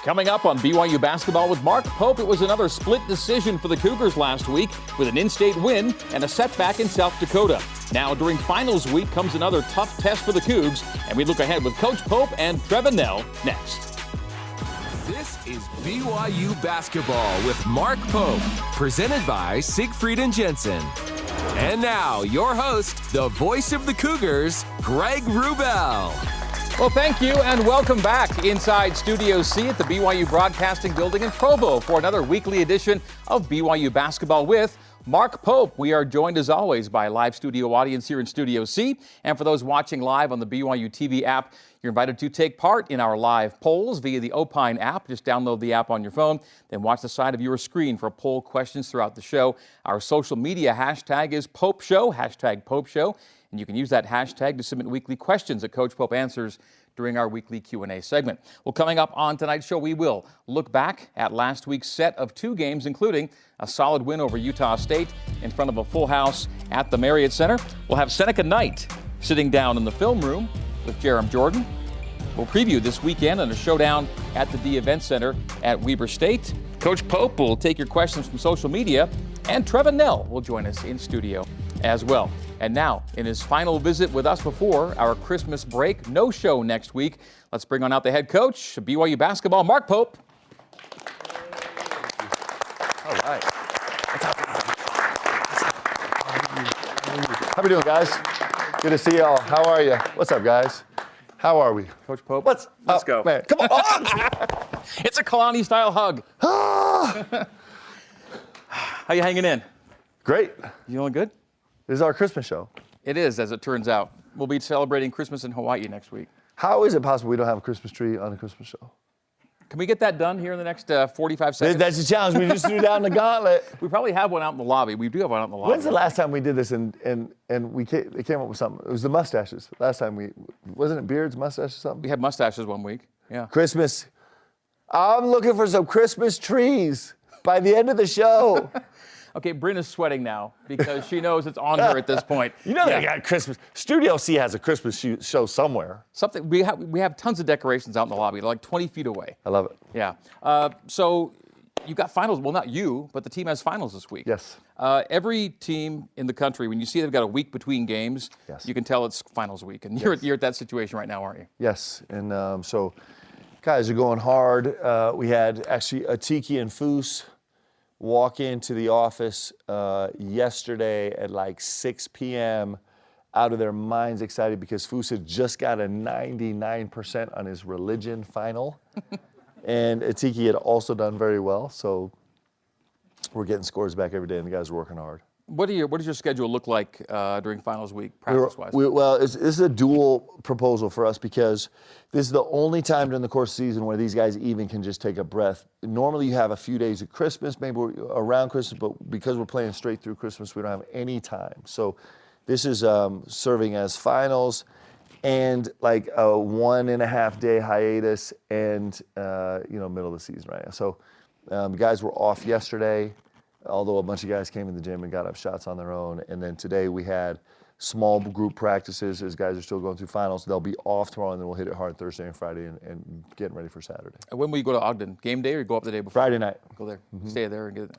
Coming up on BYU Basketball with Mark Pope, it was another split decision for the Cougars last week with an in-state win and a setback in South Dakota. Now, during finals week comes another tough test for the Cougs, and we look ahead with Coach Pope and Trevin Knell next. This is BYU Basketball with Mark Pope, presented by Siegfried and Jensen. And now, your host, the voice of the Cougars, Greg Wrubell. Well, thank you, and welcome back inside Studio C at the BYU Broadcasting Building in Provo for another weekly edition of BYU Basketball with Mark Pope. We are joined, as always, by a live studio audience here in Studio C. And for those watching live on the BYUtv app, you're invited to take part in our live polls via the Opine app. Just download the app on your phone, then watch the side of your screen for poll questions throughout the show. Our social media hashtag is Pope Show, hashtag Pope Show. And you can use that hashtag to submit weekly questions that Coach Pope answers during our weekly Q&A segment. Well, coming up on tonight's show, we will look back at last week's set of two games, including a solid win over Utah State in front of a full house at the Marriott Center. We'll have Seneca Knight sitting down in the film room with Jerem Jordan. We'll preview this weekend and a showdown at the D Event Center at Weber State. Coach Pope will take your questions from social media, and Trevin Knell will join us in studio as well. And now, in his final visit with us before our Christmas break, no show next week, let's bring on out the head coach of BYU Basketball, Mark Pope. All right. How we doing, guys? Good to see y'all. How are you? What's up, guys? How are we? Coach Pope, Let's go. Man, come on. It's a Kalani-style hug. How you hanging in? Great. You doing good? This is our Christmas show. It is, as it turns out. We'll be celebrating Christmas in Hawaii next week. How is it possible we don't have a Christmas tree on the Christmas show? Can we get that done here in the next 45 seconds? That's the challenge. We just threw down the gauntlet. We probably have one out in the lobby. We do have one out in the lobby. When's the last time we did this and we came up with something? It was the mustaches. Last time wasn't it beards, mustaches, something? We had mustaches one week. Yeah. Christmas. I'm looking for some Christmas trees by the end of the show. Okay, Bryn is sweating now because she knows it's on her at this point. You know they got Christmas. Studio C has a Christmas show somewhere. Something we have tons of decorations out in the lobby, like 20 feet away. I love it. Yeah. So you got finals. Well, not you, but the team has finals this week. Yes. Every team in the country, when you see they've got a week between games, yes, you can tell it's finals week, and you're at that situation right now, aren't you? Yes. And so guys are going hard. We had actually Atiki and Foose walk into the office yesterday at like 6 p.m. out of their minds excited because Foose had just got a 99% on his religion final. And Atiki had also done very well. So we're getting scores back every day, and the guys are working hard. What does your schedule look like during finals week, practice-wise? Well, this is a dual proposal for us because this is the only time during the course of the season where these guys even can just take a breath. Normally you have a few days of Christmas, maybe around Christmas, but because we're playing straight through Christmas, we don't have any time. So this is serving as finals and like a 1.5 day hiatus and, middle of the season right now. So the guys were off yesterday, although a bunch of guys came in the gym and got up shots on their own. And then today we had small group practices as guys are still going through finals. They'll be off tomorrow, and then we'll hit it hard Thursday and Friday and getting ready for Saturday. And when will you go to Ogden? Game day or go up the day before? Friday night. Go there, stay there, and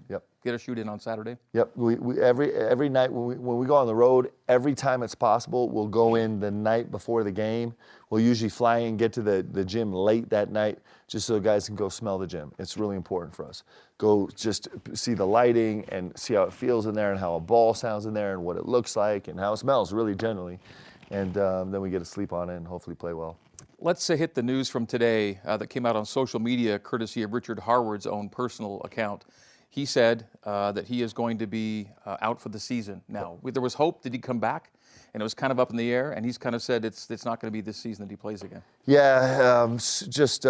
get a shoot in on Saturday? Yep. We every night when we go on the road, every time it's possible, we'll go in the night before the game. We'll usually fly in, get to the gym late that night, just so the guys can go smell the gym. It's really important for us. Go just see the lighting and see how it feels in there and how a ball sounds in there and what it looks like and how it smells really generally. And then we get to sleep on it and hopefully play well. Let's hit the news from today that came out on social media courtesy of Richard Harward's own personal account. He said that he is going to be out for the season. Now, there was hope that he'd come back, and it was kind of up in the air, and he's kind of said it's not going to be this season that he plays again. Yeah, just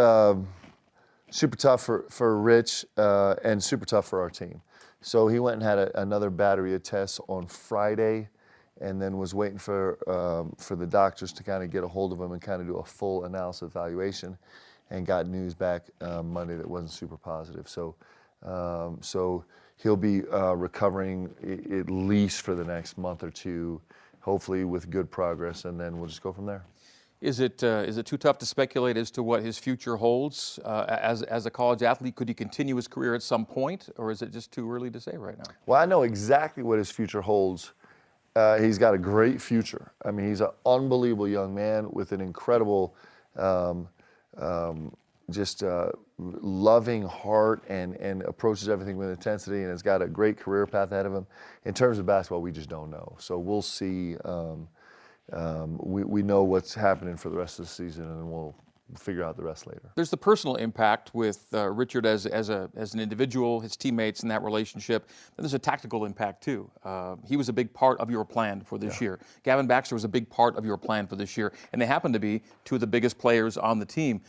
super tough for Rich and super tough for our team. So he went and had another battery of tests on Friday and then was waiting for the doctors to kind of get a hold of him and kind of do a full analysis evaluation and got news back Monday that wasn't super positive. So he'll be recovering at least for the next month or two, hopefully with good progress, and then we'll just go from there. Is it too tough to speculate as to what his future holds as a college athlete? Could he continue his career at some point, or is it just too early to say right now? Well, I know exactly what his future holds. He's got a great future. I mean, he's an unbelievable young man with an incredible, loving heart and approaches everything with intensity, and has got a great career path ahead of him. In terms of basketball, we just don't know. So we'll see. We know what's happening for the rest of the season, and we'll figure out the rest later. There's the personal impact with Richard as an individual, his teammates, and that relationship. Then there's a tactical impact too. He was a big part of your plan for this year. Gavin Baxter was a big part of your plan for this year, and they happen to be two of the biggest players on the team.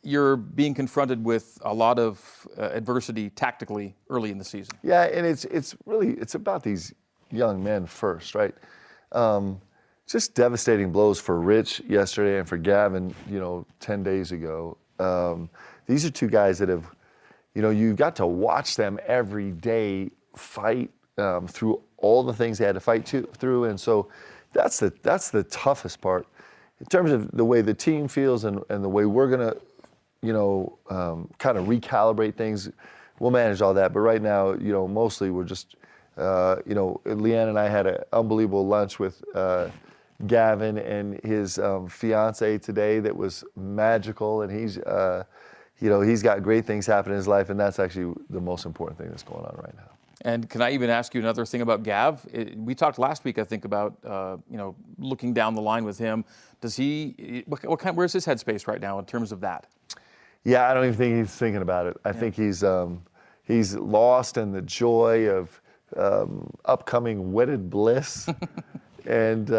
You're being confronted with a lot of adversity tactically early in the season. Yeah, and it's about these young men first, right? Just devastating blows for Rich yesterday and for Gavin, 10 days ago. These are two guys that have, you've got to watch them every day fight through all the things they had to fight through. And so that's the toughest part. In terms of the way the team feels and the way we're going to, kind of recalibrate things, we'll manage all that. But right now, mostly we're just, Leanne and I had an unbelievable lunch with Gavin and his fiance today that was magical, and he's got great things happening in his life, and that's actually the most important thing that's going on right now. And can I even ask you another thing about Gav? We talked last week, I think, about looking down the line with him. Where's his headspace right now in terms of that? Yeah, I don't even think he's thinking about it. I think he's lost in the joy of upcoming wedded bliss. And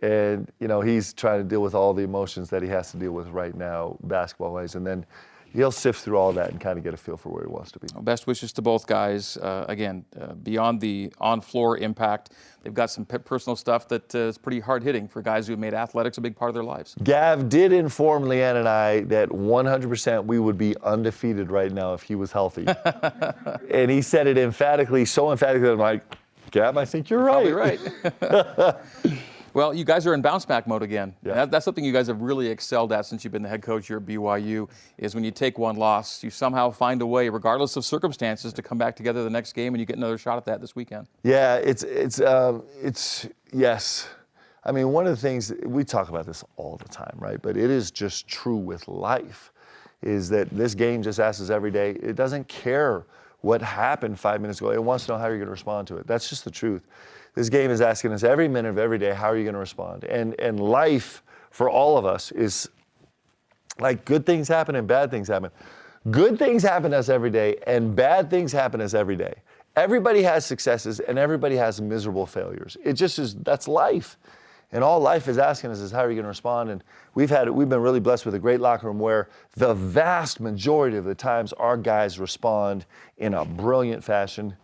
he's trying to deal with all the emotions that he has to deal with right now, basketball-wise, and then he'll sift through all that and kind of get a feel for where he wants to be. Best wishes to both guys. Again, beyond the on-floor impact, they've got some personal stuff that is pretty hard-hitting for guys who have made athletics a big part of their lives. Gav did inform Leanne and I that 100% we would be undefeated right now if he was healthy. And he said it emphatically, so emphatically that I'm like, Gav, I think you're right. Probably right. Well, you guys are in bounce-back mode again. Yeah. That's something you guys have really excelled at since you've been the head coach here at BYU, is when you take one loss, you somehow find a way, regardless of circumstances, to come back together the next game, and you get another shot at that this weekend. Yeah, it's yes. I mean, one of the things, we talk about this all the time, right? But it is just true with life, is that this game just asks us every day, it doesn't care what happened 5 minutes ago. It wants to know how you're going to respond to it. That's just the truth. This game is asking us every minute of every day, how are you going to respond? And life for all of us is like good things happen and bad things happen. Good things happen to us every day and bad things happen to us every day. Everybody has successes and everybody has miserable failures. It just is, that's life. And all life is asking us is how are you going to respond? And we've been really blessed with a great locker room where the vast majority of the times our guys respond in a brilliant fashion.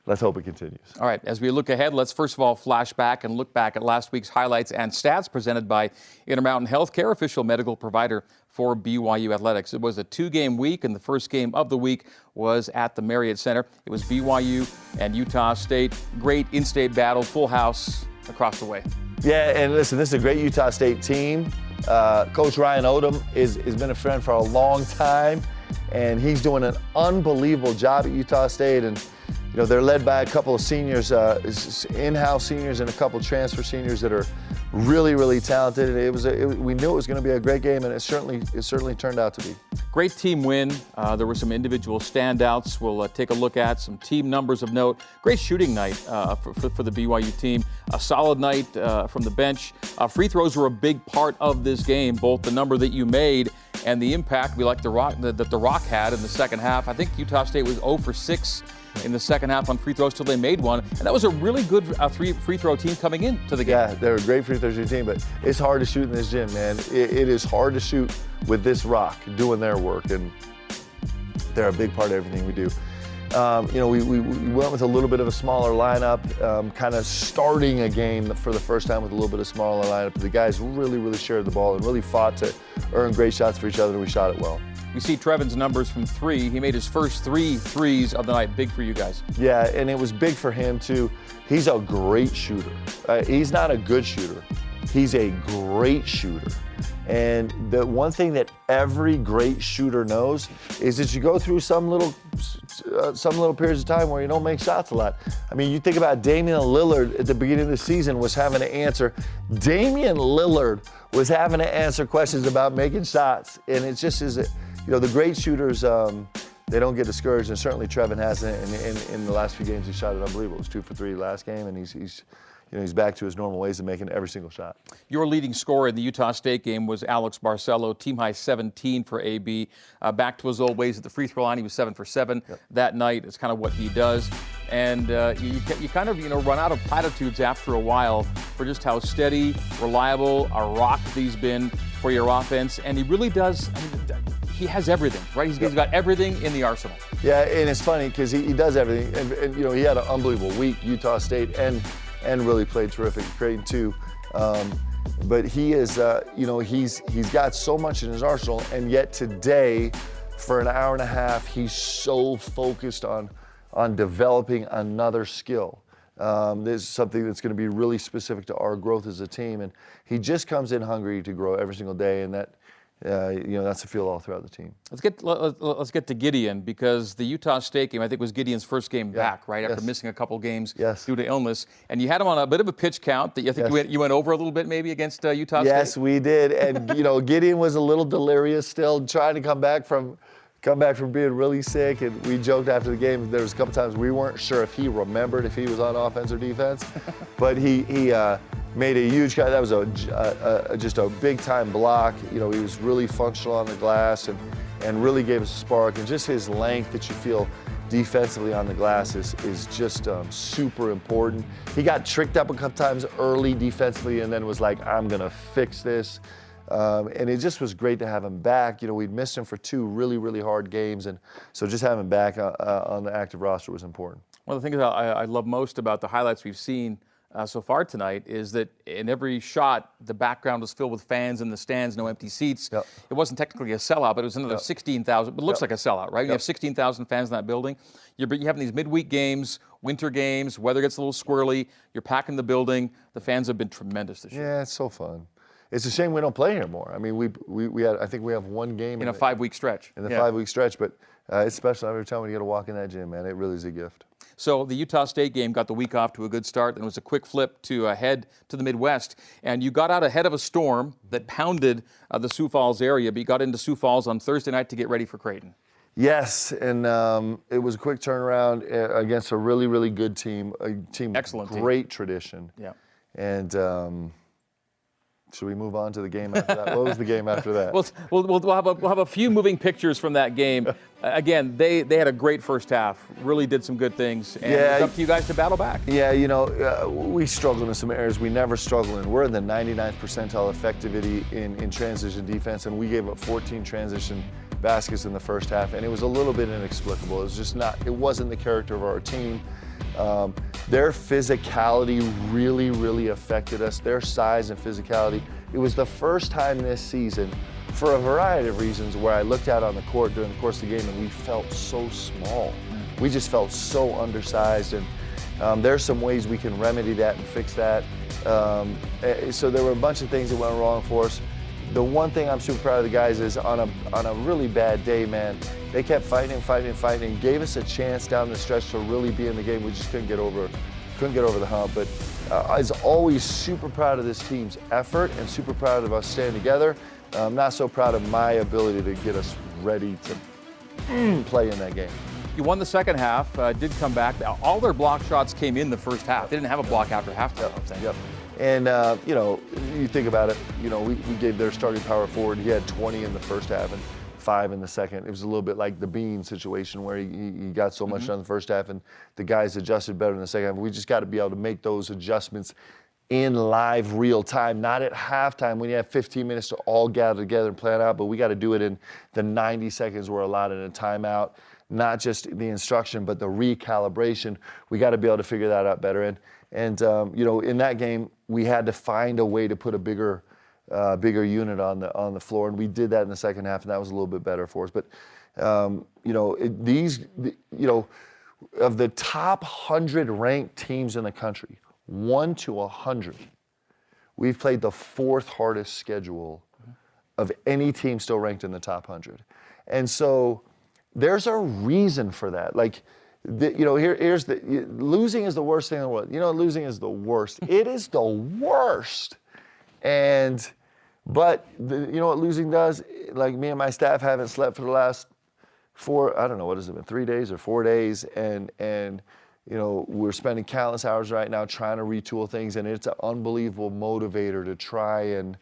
Let's hope it continues. All right, as we look ahead, let's first of all flash back and look back at last week's highlights and stats presented by Intermountain Healthcare, official medical provider for BYU Athletics. It was a 2-game week, and the first game of the week was at the Marriott Center. It was BYU and Utah State. Great in-state battle, full house across the way. Yeah, and listen, this is a great Utah State team. Coach Ryan Odom has been a friend for a long time, and he's doing an unbelievable job at Utah State. And they're led by a couple of seniors, in-house seniors, and a couple transfer seniors that are really, really talented. We knew it was going to be a great game, and it certainly turned out to be. Great team win. There were some individual standouts. We'll take a look at some team numbers of note. Great shooting night for the BYU team. A solid night from the bench. Free throws were a big part of this game, both the number that you made and the impact we like that the Rock had in the second half. I think Utah State was 0 for 6 in the second half on free throws till they made one. And that was a really good free throw team coming into the game. Yeah, they're a great free throw shooting team, but it's hard to shoot in this gym, man. It is hard to shoot with this Rock doing their work, and they're a big part of everything we do. We went with a little bit of a smaller lineup, kind of starting a game for the first time with a little bit of smaller lineup. The guys really, really shared the ball and really fought to earn great shots for each other, and we shot it well. You see Trevin's numbers from 3. He made his first 3 threes of the night. Big for you guys. Yeah, and it was big for him too. He's a great shooter. He's not a good shooter. He's a great shooter. And the one thing that every great shooter knows is that you go through some little periods of time where you don't make shots a lot. I mean, you think about Damian Lillard at the beginning of the season was having to answer. Damian Lillard was having to answer questions about making shots. And it just is, the great shooters, they don't get discouraged. And certainly Trevin hasn't. In the last few games, he shot it unbelievable. It was 2 for 3 last game, and he's back to his normal ways of making every single shot. Your leading scorer in the Utah State game was Alex Barcelo, team high 17 for AB. Back to his old ways at the free throw line. He was 7 for 7 that night. It's kind of what he does. And you kind of run out of platitudes after a while for just how steady, reliable, a rock he's been for your offense. And he really does. He has everything, right? He's got everything in the arsenal. Yeah, and it's funny because he does everything. And he had an unbelievable week, Utah State, and really played terrific at Creighton too. But he is, he's got so much in his arsenal, and yet today, for an hour and a half, he's so focused on developing another skill. This is something that's going to be really specific to our growth as a team, and he just comes in hungry to grow every single day, and that. That's a feel all throughout the team. Let's get to Gideon, because the Utah State game, I think, was Gideon's first game back, right, after missing a couple games due to illness. And you had him on a bit of a pitch count that I think you went over a little bit maybe against Utah State. Yes, we did. And Gideon was a little delirious still, trying to come back from being really sick. And we joked after the game, there was a couple times we weren't sure if he remembered if he was on offense or defense, but he made a huge guy. That was just a big time block. He was really functional on the glass and really gave us a spark. And just his length that you feel defensively on the glass is just super important. He got tricked up a couple times early defensively, and then was like, I'm gonna fix this. And it just was great to have him back. We'd missed him for 2 really, really hard games, and so just having him back on the active roster was important. One of the things I love most about the highlights we've seen so far tonight is that in every shot, the background was filled with fans in the stands, no empty seats. It wasn't technically a sellout, but it was another 16,000, but it looks like a sellout, right? You have 16,000 fans in that building. You're having these midweek games, winter games, weather gets a little squirrely, you're packing the building. The fans have been tremendous this year. Yeah, it's so fun. It's a shame we don't play here more. I mean, I think we have one game in a 5-week stretch. In the 5-week stretch, but it's special every time we get to walk in that gym, man. It really is a gift. So the Utah State game got the week off to a good start, and it was a quick flip to head to the Midwest. And you got out ahead of a storm that pounded the Sioux Falls area, but you got into Sioux Falls on Thursday night to get ready for Creighton. Yes, and it was a quick turnaround against a really, really good team. A team with great tradition. Yeah. And should we move on to the game after that? What was the game after that? We'll have a few moving pictures from that game. Again, they had a great first half. Really did some good things. And it's up to you guys to battle back. Yeah, we struggled in some areas we never struggle in. We're in the 99th percentile effectivity in transition defense, and we gave up 14 transition baskets in the first half, and it was a little bit inexplicable. It was just it wasn't the character of our team. Their physicality really, really affected us. Their size and physicality. It was the first time this season, for a variety of reasons, where I looked out on the court during the course of the game and we felt so small. We just felt so undersized, and there's some ways we can remedy that and fix that. So there were a bunch of things that went wrong for us. The one thing I'm super proud of the guys is on a really bad day, man, they kept fighting, gave us a chance down the stretch to really be in the game. We just couldn't get over the hump. But I was always super proud of this team's effort and super proud of us staying together. I'm not so proud of my ability to get us ready to play in that game. You won the second half, did come back. All their block shots came in the first half. They didn't have a block after halftime. Yep. And, you think about it, we gave their starting power forward. He had 20 in the first half and 5 in the second. It was a little bit like the Bean situation where he got so much done in the first half and the guys adjusted better in the second half. We just got to be able to make those adjustments in live real time, not at halftime when you have 15 minutes to all gather together and plan out, but we got to do it in the 90 seconds we're allotted in a timeout. Not just the instruction, but the recalibration. We got to be able to figure that out better. And in that game, we had to find a way to put a bigger unit on the floor, and we did that in the second half, and that was a little bit better for us. But of the top 100 ranked teams in the country, 1 to 100, we've played the 4th hardest schedule of any team still ranked in the top 100. And so there's a reason for that. Like, losing is the worst thing in the world. Losing is the worst. It is the worst. But you know what losing does? Like, me and my staff haven't slept for the last 3 days or 4 days, and we're spending countless hours right now trying to retool things, and it's an unbelievable motivator to try and,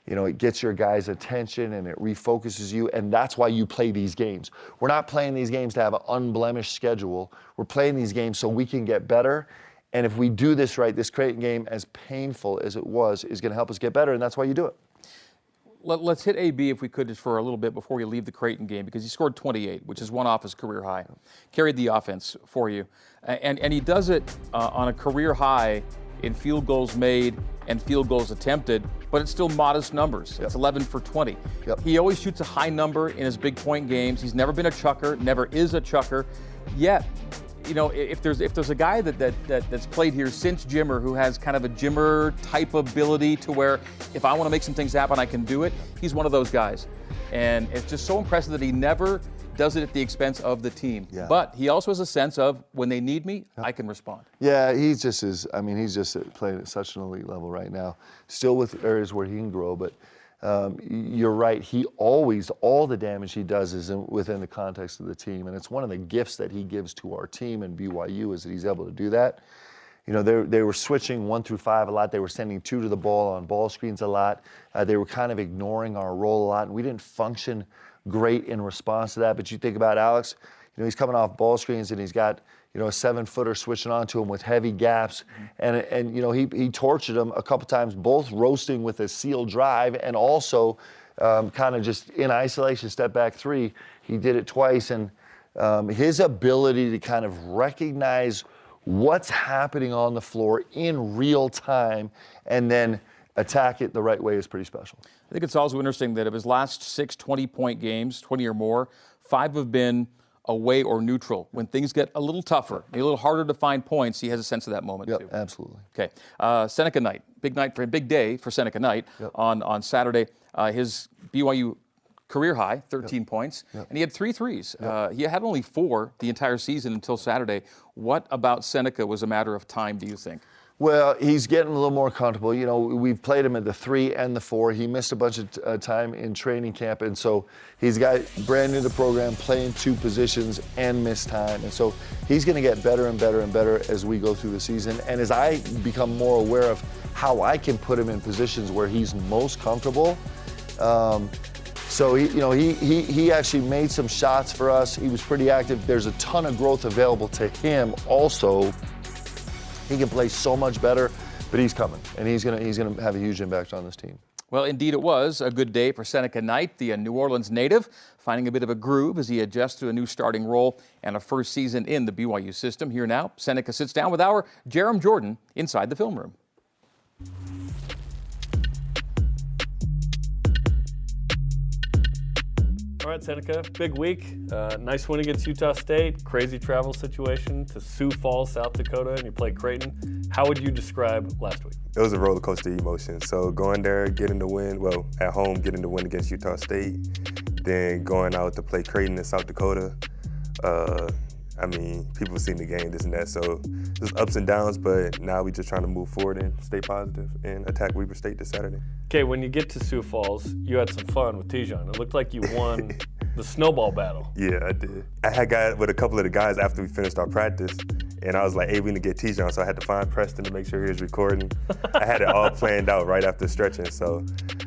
it gets your guys' attention and it refocuses you, and that's why you play these games. We're not playing these games to have an unblemished schedule. We're playing these games so we can get better, and if we do this right, this Creighton game, as painful as it was, is going to help us get better, and that's why you do it. Let's hit AB if we could just for a little bit before we leave the Creighton game, because he scored 28, which is one off his career high. Carried the offense for you. And he does it on a career high in field goals made and field goals attempted, but it's still modest numbers. Yep. It's 11 for 20. Yep. He always shoots a high number in his big point games. He's never been a chucker, never is a chucker. Yet, if there's a guy that's played here since Jimmer who has kind of a Jimmer type ability to where if I want to make some things happen, I can do it, he's one of those guys. And it's just so impressive that he never does it at the expense of the team. Yeah. But he also has a sense of when they need me, I can respond. Yeah, he's just playing at such an elite level right now. Still with areas where he can grow, but you're right. All the damage he does is within the context of the team, and it's one of the gifts that he gives to our team and BYU is that he's able to do that. They were switching 1 through 5 a lot. They were sending 2 to the ball on ball screens a lot. They were kind of ignoring our role a lot, and we didn't function great in response to that. But you think about Alex, he's coming off ball screens and he's got a 7-footer switching onto him with heavy gaps, and he tortured him a couple times, both roasting with a seal drive and also kind of just in isolation step back 3. He did it twice, and his ability to kind of recognize what's happening on the floor in real time and then attack it the right way is pretty special. I think it's also interesting that of his last 6 20-point games, 20 or more, 5 have been away or neutral. When things get a little tougher, a little harder to find points, he has a sense of that moment too. Absolutely. Okay, Seneca Knight, big day for Seneca Knight on Saturday. His BYU career high, 13 points, and he had 3 threes. He had only 4 the entire season until Saturday. What about Seneca was a matter of time, do you think? Well, he's getting a little more comfortable. We've played him at the 3 and the 4. He missed a bunch of time in training camp, and so he's got brand new to the program, playing 2 positions and missed time. And so he's going to get better and better and better as we go through the season. And as I become more aware of how I can put him in positions where he's most comfortable, so he actually made some shots for us. He was pretty active. There's a ton of growth available to him also. He can play so much better, but he's coming, and he's gonna have a huge impact on this team. Well, indeed it was a good day for Seneca Knight, the New Orleans native, finding a bit of a groove as he adjusts to a new starting role and a first season in the BYU system. Here now, Seneca sits down with our Jerem Jordan inside the film room. All right, Seneca, big week. Nice win against Utah State. Crazy travel situation to Sioux Falls, South Dakota, and you played Creighton. How would you describe last week? It was a roller coaster emotion. So going there, getting the win, at home, getting the win against Utah State, then going out to play Creighton in South Dakota. People have seen the game, this and that. So there's ups and downs, but now we're just trying to move forward and stay positive and attack Weber State this Saturday. Okay, when you get to Sioux Falls, you had some fun with Tijon. It looked like you won the snowball battle. Yeah, I did. I had got with a couple of the guys after we finished our practice, and I was like, hey, we need to get Tijon, so I had to find Preston to make sure he was recording. I had it all planned out right after stretching, so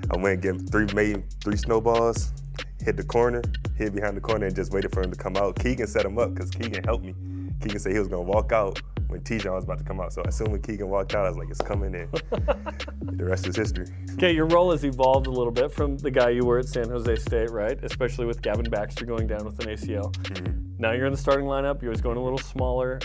I went and made 3 snowballs, hit the corner, hid behind the corner, and just waited for him to come out. Keegan set him up because Keegan helped me. Keegan said he was going to walk out when Tijon was about to come out. So as soon as Keegan walked out, I was like, it's coming in. The rest is history. Okay, your role has evolved a little bit from the guy you were at San Jose State, right? Especially with Gavin Baxter going down with an ACL. Mm-hmm. Now you're in the starting lineup. You're always going a little smaller.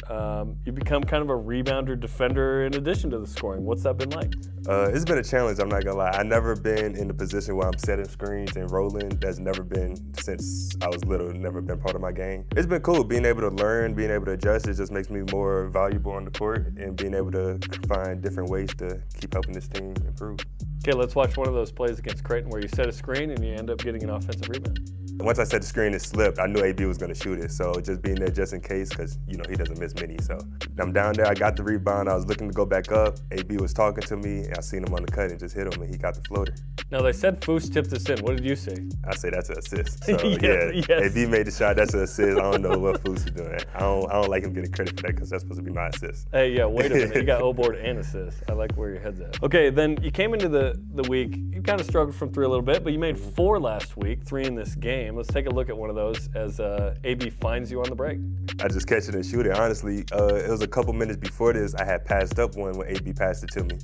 You become kind of a rebounder, defender in addition to the scoring. What's that been like? It's been a challenge, I'm not going to lie. I've never been in the position where I'm setting screens and rolling. That's never been, since I was little, never been part of my game. It's been cool being able to learn, being able to adjust. It just makes me more valuable on the court and being able to find different ways to keep helping this team improve. Okay, let's watch one of those plays against Creighton where you set a screen and you end up getting an offensive rebound. Once I set the screen and slipped, I knew AB was going to shoot it. So just being there just in case, because, you know, he doesn't miss many. So I'm down there. I got the rebound. I was looking to go back up. AB was talking to me. And I seen him on the cut and just hit him, and he got the floater. Now, they said Foose tipped this in. What did you say? I say that's an assist. So, yes. AB made the shot. That's an assist. I don't know what Foose is doing. I don't like him getting credit for that because that's supposed to be my assist. Hey, yeah, wait a minute. You got O-board and assist. I like where your head's at. Okay, then you came into the week. You kind of struggled from 3 a little bit, but you made 4 last week, 3 in this game. Let's take a look at one of those as AB finds you on the break. I just catch it and shoot it. Honestly, it was a couple minutes before this. I had passed up one when AB passed it to me.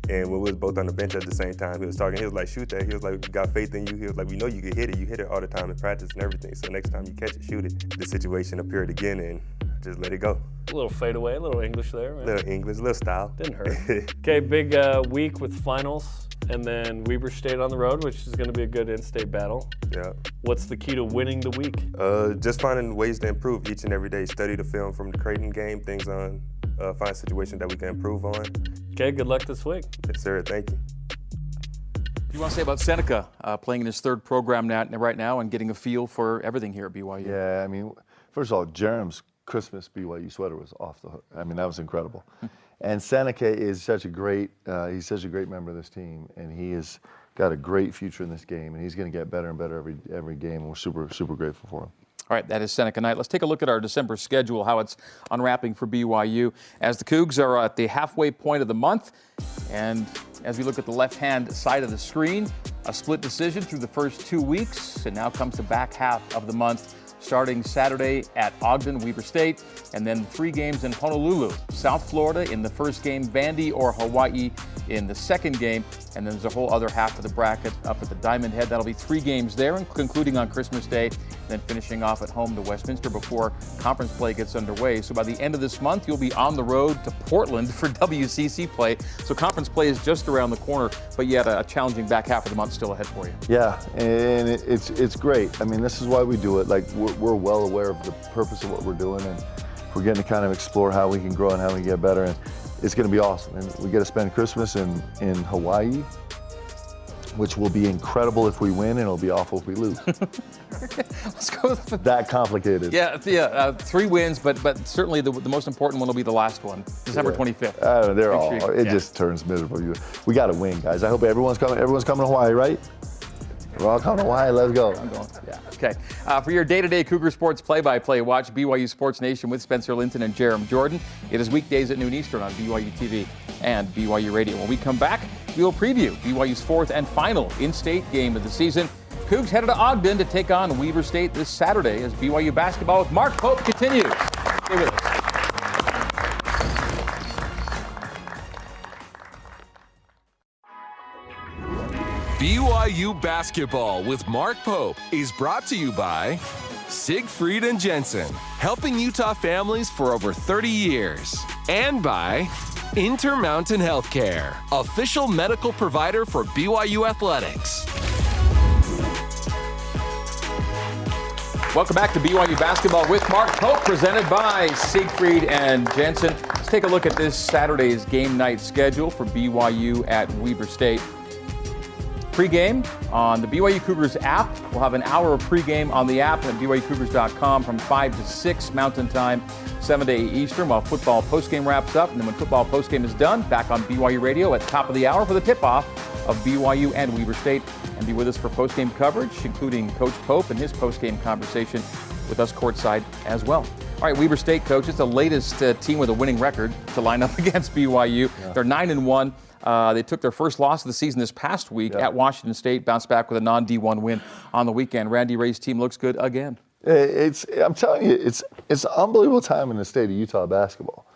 And when we was both on the bench at the same time, he was talking. He was like, shoot that. He was like, we got faith in you. He was like, we know you can hit it. You hit it all the time in practice and everything. So next time you catch it, shoot it. The situation appeared again, and I just let it go. A little fadeaway, a little English there. Right? A little English, a little style. Didn't hurt. Okay, big week with finals, and then Weber State on the road, which is going to be a good in-state battle. Yeah. What's the key to winning the week? Just finding ways to improve each and every day. Study the film from the Creighton game, things on, find situations that we can improve on. Okay, good luck this week. Yes, sir. Thank you. What do you want to say about Seneca playing in his 3rd program right now and getting a feel for everything here at BYU? Yeah, I mean, first of all, Jerem's Christmas BYU sweater was off the hook. I mean, that was incredible. And Seneca is such a great, he's such a great member of this team, and he has got a great future in this game, and he's going to get better and better every game, and we're super, super grateful for him. All right, that is Seneca night. Let's take a look at our December schedule, how it's unwrapping for BYU as the Cougs are at the halfway point of the month. And as we look at the left-hand side of the screen, a split decision through the first 2 weeks, and now comes the back half of the month, starting Saturday at Ogden, Weber State, and then 3 games in Honolulu, South Florida in the first game, Vandy or Hawaii in the second game, and then there's a whole other half of the bracket up at the Diamond Head. That'll be 3 games there, and concluding on Christmas Day, then finishing off at home to Westminster before conference play gets underway. So by the end of this month, you'll be on the road to Portland for WCC play. So conference play is just around the corner, but yet a challenging back half of the month still ahead for you. Yeah, and it's great. I mean, this is why we do it. Like, we're well aware of the purpose of what we're doing, and we're getting to kind of explore how we can grow and how we can get better, and it's going to be awesome. And we get to spend Christmas in Hawaii, which will be incredible if we win, and it'll be awful if we lose. Let's go with that complicated. Yeah, 3 wins, but certainly the most important one will be the last one, December 25th. They're all. It just turns miserable. We got to win, guys. I hope everyone's coming. Everyone's coming to Hawaii, right? We're all coming to Hawaii. Let's go. I'm going. Yeah. Okay. For your day-to-day Cougar Sports play-by-play, watch BYU Sports Nation with Spencer Linton and Jerem Jordan. It is weekdays at noon Eastern on BYUtv and BYU Radio. When we come back, we will preview BYU's 4th and final in-state game of the season. Cougs headed to Ogden to take on Weber State this Saturday as BYU Basketball with Mark Pope continues. Stay with us. BYU Basketball with Mark Pope is brought to you by Siegfried and Jensen, helping Utah families for over 30 years. And by Intermountain Healthcare, official medical provider for BYU Athletics. Welcome back to BYU Basketball with Mark Pope, presented by Siegfried and Jensen. Let's take a look at this Saturday's game night schedule for BYU at Weber State. Pre-game on the BYU Cougars app. We'll have an hour of pre-game on the app at BYUCougars.com from 5 to 6 Mountain Time, 7 to 8 Eastern, while football postgame wraps up. And then when football postgame is done, back on BYU Radio at the top of the hour for the tip-off of BYU and Weber State. And be with us for postgame coverage, including Coach Pope and his postgame conversation with us courtside as well. All right, Weber State, Coach, it's the latest team with a winning record to line up against BYU. Yeah. They're 9-1. They took their first loss of the season this past week at Washington State, bounced back with a non-D1 win on the weekend. Randy Ray's team looks good again. I'm telling you, it's an unbelievable time in the state of Utah basketball.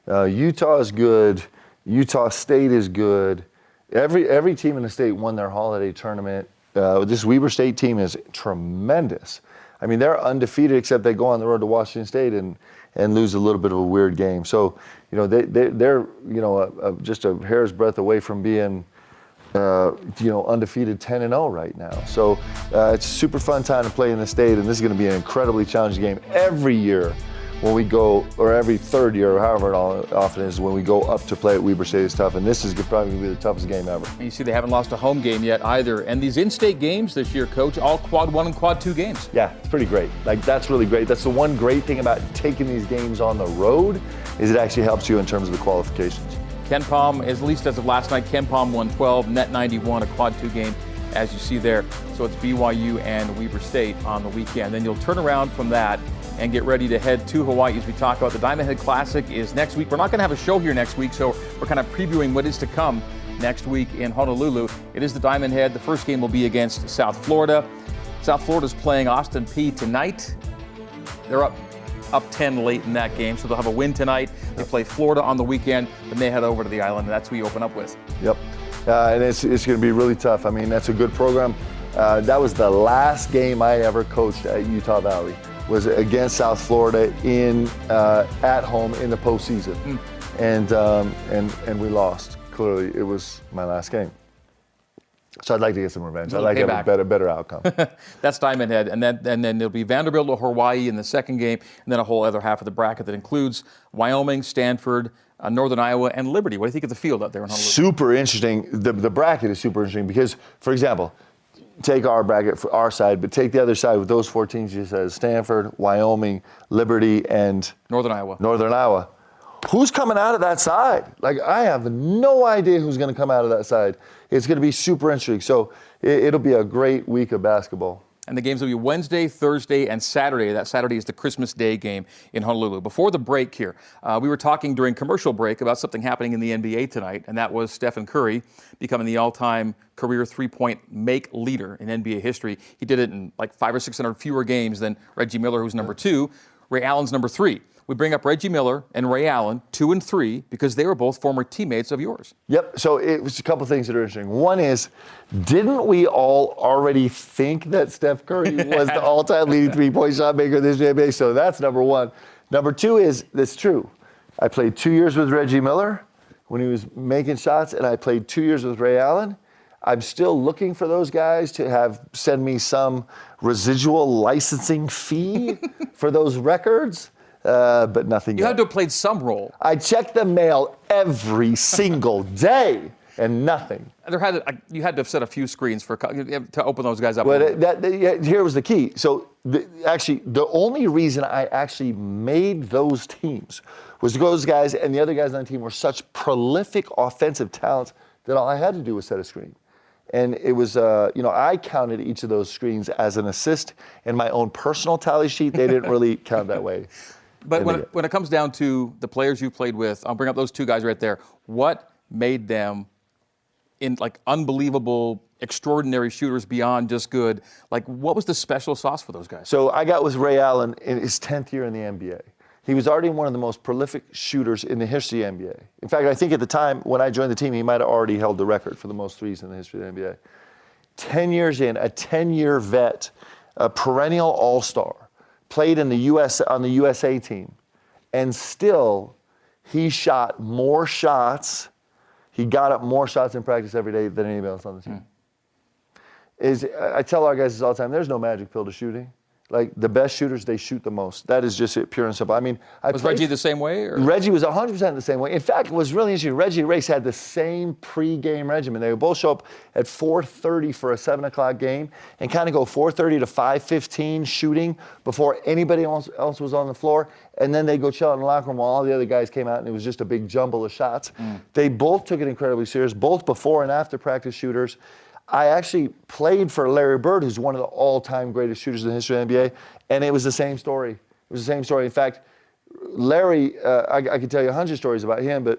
Utah is good. Utah State is good. Every team in the state won their holiday tournament. This Weber State team is tremendous. I mean, they're undefeated except they go on the road to Washington State and lose a little bit of a weird game. So, you know, they're you know, just a hair's breadth away from being, you know, undefeated 10-0 right now. So it's a super fun time to play in the state, and this is going to be an incredibly challenging game every year when we go, or every third year, or however often it is, when we go up to play at Weber State. It's tough, and this is probably going to be the toughest game ever. And you see they haven't lost a home game yet either. And these in-state games this year, Coach, all quad 1 and quad 2 games. Yeah, it's pretty great. Like, that's really great. That's the one great thing about taking these games on the road, is it actually helps you in terms of the qualifications. Ken Palm, at least as of last night, Ken Palm won 12, net 91, a quad 2 game, as you see there. So it's BYU and Weber State on the weekend. Then you'll turn around from that and get ready to head to Hawaii as we talk about the Diamond Head Classic is next week. We're not going to have a show here next week, so we're kind of previewing what is to come next week in Honolulu. It is the Diamond Head. The first game will be against South Florida. South Florida's playing Austin Peay tonight. They're up 10 late in that game, so they'll have a win tonight. They play Florida on the weekend, then they head over to the island, and that's who you open up with. Yep, and it's going to be really tough. I mean, that's a good program. That was the last game I ever coached at Utah Valley, was against South Florida at home in the postseason, and we lost. Clearly, it was my last game. So I'd like to get some revenge. I'd like to have a better outcome. That's Diamond Head, and then it'll be Vanderbilt or Hawaii in the second game, and then a whole other half of the bracket that includes Wyoming, Stanford, Northern Iowa, and Liberty. What do you think of the field out there in Honolulu? Super interesting. The bracket is super interesting because, for example, take our bracket for our side, but take the other side with those 4 teams you said: Stanford, Wyoming, Liberty, and Northern Iowa. Northern Iowa. Who's coming out of that side? Like, I have no idea who's going to come out of that side. It's going to be super interesting. So it'll be a great week of basketball. And the games will be Wednesday, Thursday, and Saturday. That Saturday is the Christmas Day game in Honolulu. Before the break here, we were talking during commercial break about something happening in the NBA tonight, and that was Stephen Curry becoming the all-time career three-point make leader in NBA history. He did it in like 500 or 600 fewer games than Reggie Miller, who's number 2. Ray Allen's number 3. We bring up Reggie Miller and Ray Allen, 2 and 3, because they were both former teammates of yours. Yep, so it was a couple things that are interesting. One is, didn't we all already think that Steph Curry was the all-time leading three-point shot maker in this NBA? So that's number 1. Number 2 is, that's true. I played 2 years with Reggie Miller when he was making shots, and I played 2 years with Ray Allen. I'm still looking for those guys to send me some residual licensing fee for those records. But nothing You yet. had to have played some role. I checked the mail every single day, and nothing. You had to have set a few screens to open those guys up. But here was the key. So actually, the only reason I actually made those teams was because those guys and the other guys on the team were such prolific offensive talents that all I had to do was set a screen. And it was, I counted each of those screens as an assist in my own personal tally sheet. They didn't really count that way. But when it comes down to the players you played with, I'll bring up those 2 guys right there. What made them unbelievable, extraordinary shooters beyond just good? Like, what was the special sauce for those guys? So I got with Ray Allen in his 10th year in the NBA. He was already one of the most prolific shooters in the history of the NBA. In fact, I think at the time when I joined the team, he might have already held the record for the most threes in the history of the NBA. 10 years in, a 10-year vet, a perennial all-star. Played in the on the USA team, and still he shot more shots. He got up more shots in practice every day than anybody else on the team. I tell our guys this all the time, there's no magic pill to shooting. Like, the best shooters, they shoot the most. That is just it, pure and simple. I mean, was Reggie the same way? Or? Reggie was 100% the same way. In fact, it was really interesting. Reggie and Race had the same pre-game regimen. They would both show up at 4:30 for a 7 o'clock game and kind of go 4:30 to 5:15 shooting before anybody else was on the floor. And then they'd go chill out in the locker room while all the other guys came out, and it was just a big jumble of shots. They both took it incredibly serious, both before and after practice shooters. I actually played for Larry Bird, who's one of the all-time greatest shooters in the history of the NBA, and it was the same story. It was the same story. In fact, Larry, I could tell you 100 stories about him, but